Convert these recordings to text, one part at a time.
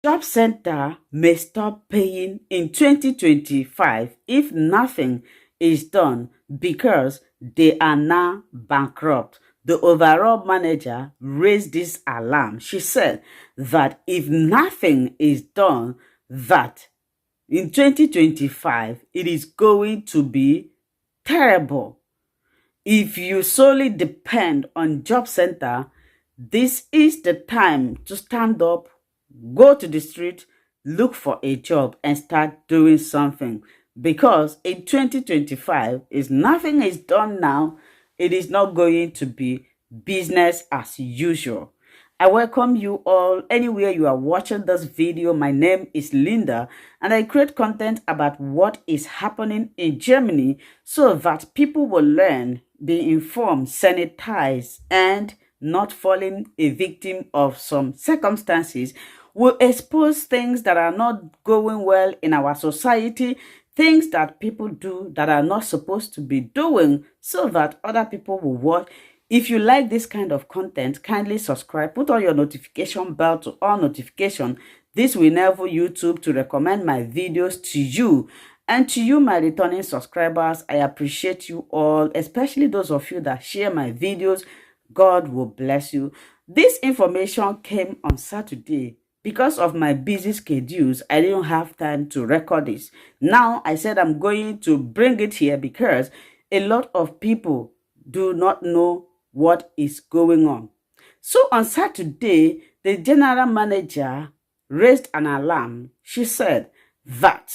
Job center may stop paying in 2025 if nothing is done because they are now bankrupt. The overall manager raised this alarm. She said that if nothing is done, that in 2025 it is going to be terrible. If you solely depend on job center, this is the time to stand up, go to the street, look for a job and start doing something. Because in 2025, if nothing is done now, it is not going to be business as usual. I welcome you all anywhere you are watching this video. My name is Linda and I create content about what is happening in Germany so that people will learn, be informed, sanitize, and not falling a victim of some circumstances. Will expose things that are not going well in our society, things that people do that are not supposed to be doing, so that other people will watch. If you like this kind of content, kindly subscribe, put on your notification bell to all notification. This will enable YouTube to recommend my videos to you. And to you, my returning subscribers, I appreciate you all, especially those of you that share my videos. God will bless you. This information came on Saturday. Because of my busy schedules, I didn't have time to record this. Now, I said I'm going to bring it here because a lot of people do not know what is going on. So on Saturday, the general manager raised an alarm. She said that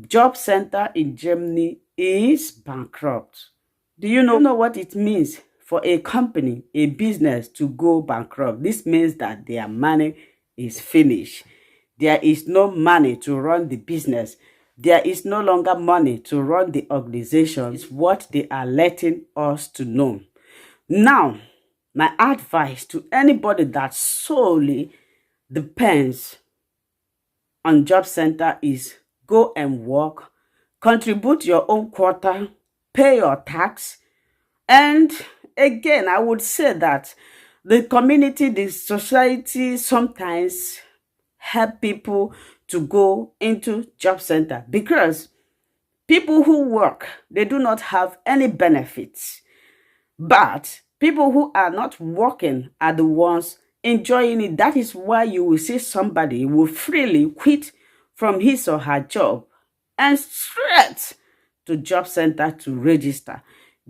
job center in Germany is bankrupt. Do you know what it means for a company, a business to go bankrupt? This means that their money is finished. There is no money to run the business. There is no longer money to run the organization. It's what they are letting us to know. Now, my advice to anybody that solely depends on job center is go and work, contribute your own quota, pay your tax. And again, I would say that the community, the society sometimes help people to go into job center because people who work, they do not have any benefits. But people who are not working are the ones enjoying it. That is why you will see somebody will freely quit from his or her job and straight to job center to register.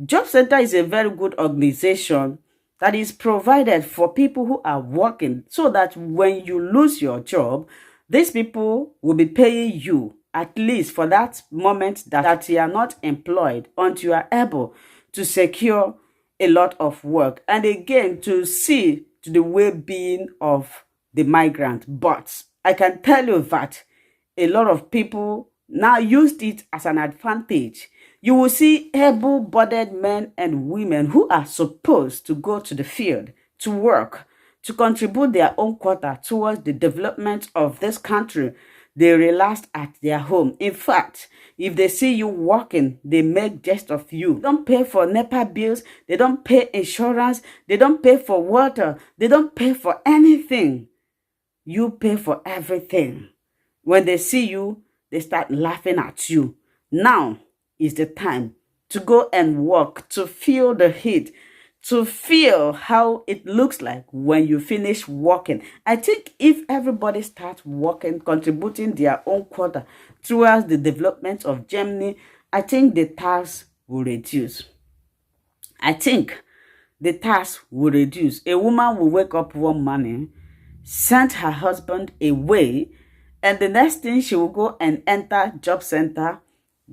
Job center is a very good organization that is provided for people who are working so that when you lose your job, these people will be paying you at least for that moment that you are not employed until you are able to secure a lot of work. And again, to see to the well-being of the migrant. But I can tell you that a lot of people now used it as an advantage. You will see able-bodied men and women who are supposed to go to the field to work, to contribute their own quota towards the development of this country. They relaxed at their home. In fact, if they see you working, they make jest of you. They don't pay for NEPA bills. They don't pay insurance. They don't pay for water. They don't pay for anything. You pay for everything. When they see you, they start laughing at you. Now is the time to go and work, to feel the heat, to feel how it looks like when you finish working. I think if everybody starts working, contributing their own quota towards the development of Germany, I think the tax will reduce. I think the tax will reduce. A woman will wake up one morning, send her husband away, and the next thing she will go and enter job center.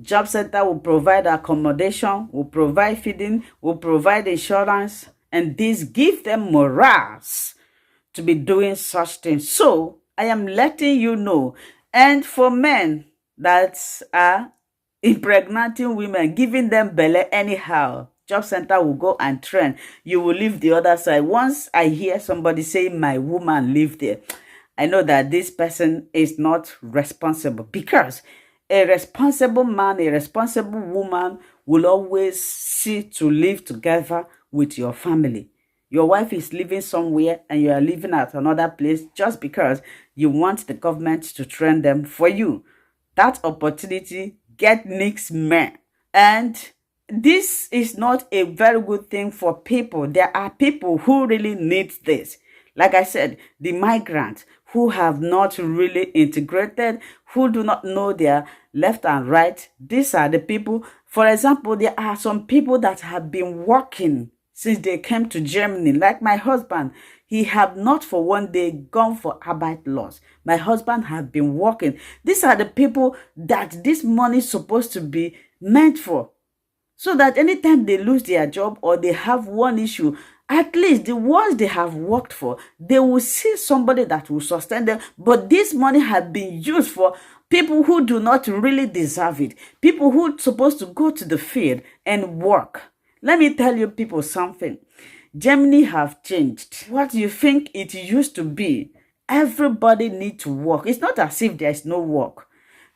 Job center will provide accommodation, will provide feeding, will provide insurance, and this gives them morals to be doing such things. So I am letting you know. And for men that are impregnating women, giving them belly anyhow, job center will go and train. You will leave the other side. Once I hear somebody say my woman live there, I know that this person is not responsible, because a responsible man, a responsible woman will always see to live together with your family. Your wife is living somewhere and you are living at another place just because you want the government to train them for you. That opportunity get mixed men. And this is not a very good thing for people. There are people who really need this. Like I said, the migrants who have not really integrated, who do not know their left and right. These are the people. For example, there are some people that have been working since they came to Germany. Like my husband, he have not for one day gone for Arbeit loss. My husband have been working. These are the people that this money is supposed to be meant for. So that anytime they lose their job or they have one issue, at least the ones they have worked for, they will see somebody that will sustain them. But this money has been used for people who do not really deserve it. People who are supposed to go to the field and work. Let me tell you people something. Germany have changed. What you think it used to be, everybody need to work. It's not as if there is no work.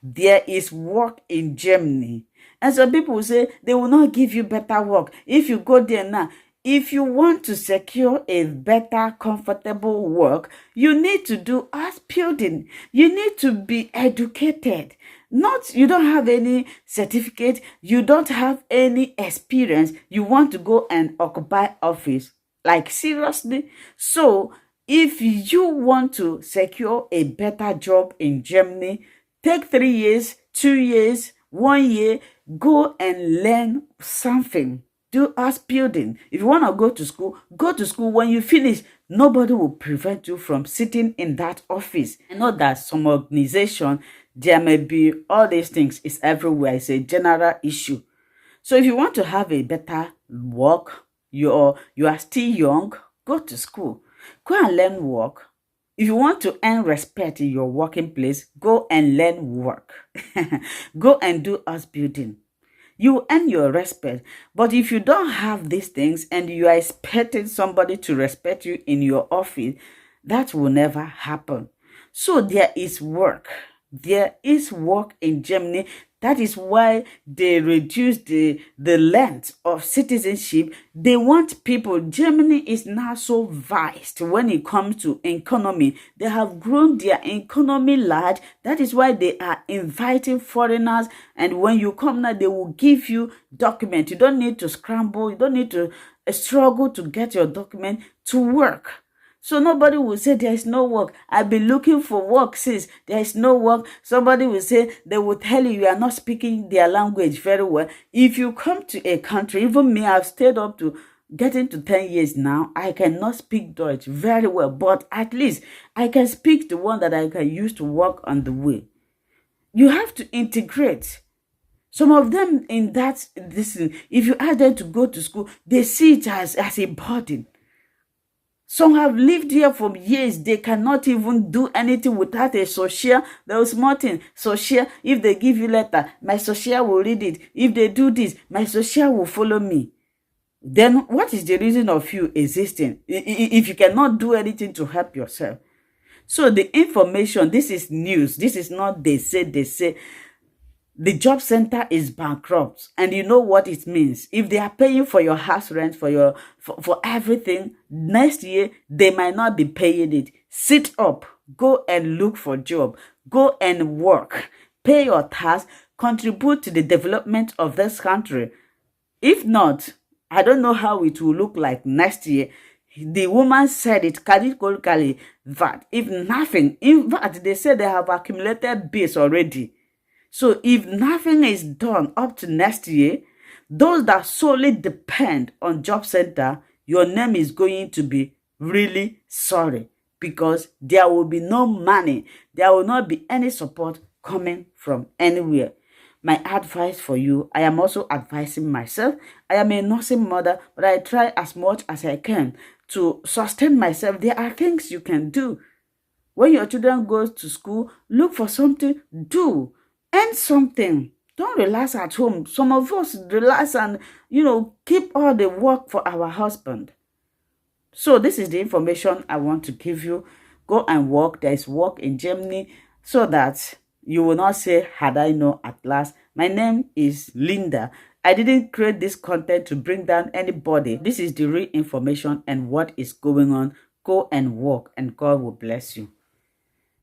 There is work in Germany. And some people say they will not give you better work. If you go there now, if you want to secure a better, comfortable work, you need to do house building. You need to be educated. Not, you don't have any certificate. You don't have any experience. You want to go and occupy office. Like seriously? So, if you want to secure a better job in Germany, take 3 years, 2 years, 1 year, go and learn something. Do house building. If you want to go to school, go to school. When you finish, nobody will prevent you from sitting in that office. I know that some organization, there may be all these things. It's everywhere. It's a general issue. So if you want to have a better work, you are still young, go to school. Go and learn work. If you want to earn respect in your working place, go and learn work. Go and do house building. You earn your respect. But if you don't have these things and you are expecting somebody to respect you in your office, that will never happen. So there is work. There is work in Germany. That is why they reduce the length of citizenship. They want people. Germany is now so vast when it comes to economy. They have grown their economy large. That is why they are inviting foreigners. And when you come now, they will give you documents. You don't need to scramble. You don't need to struggle to get your document to work. So nobody will say there is no work. I've been looking for work since there is no work. Somebody will say, they will tell you are not speaking their language very well. If you come to a country, even me, I've stayed up to getting to 10 years now. I cannot speak Dutch very well, but at least I can speak the one that I can use to work on the way. You have to integrate. Some of them in that, if you ask them to go to school, they see it as a burden. Some have lived here for years. They cannot even do anything without a social. There was nothing. Social, if they give you letter, my social will read it. If they do this, my social will follow me. Then what is the reason of you existing if you cannot do anything to help yourself? So the information, this is news. This is not they say. The job center is bankrupt, and you know what it means. If they are paying for your house rent, for everything, next year they might not be paying it. Sit up, go and look for job, go and work, pay your tax, contribute to the development of this country. If not, I don't know how it will look like next year. The woman said it categorically that if nothing, in fact, they said they have accumulated bills already. So if nothing is done up to next year, those that solely depend on job center, your name is going to be really sorry, because there will be no money. There will not be any support coming from anywhere. My advice for you, I am also advising myself. I am a nursing mother, but I try as much as I can to sustain myself. There are things you can do. When your children go to school, look for something, do. Earn something. Don't relax at home. Some of us relax and, keep all the work for our husband. So this is the information I want to give you. Go and work. There is work in Germany, so that you will not say, had I known at last. My name is Linda. I didn't create this content to bring down anybody. This is the real information and what is going on. Go and work and God will bless you.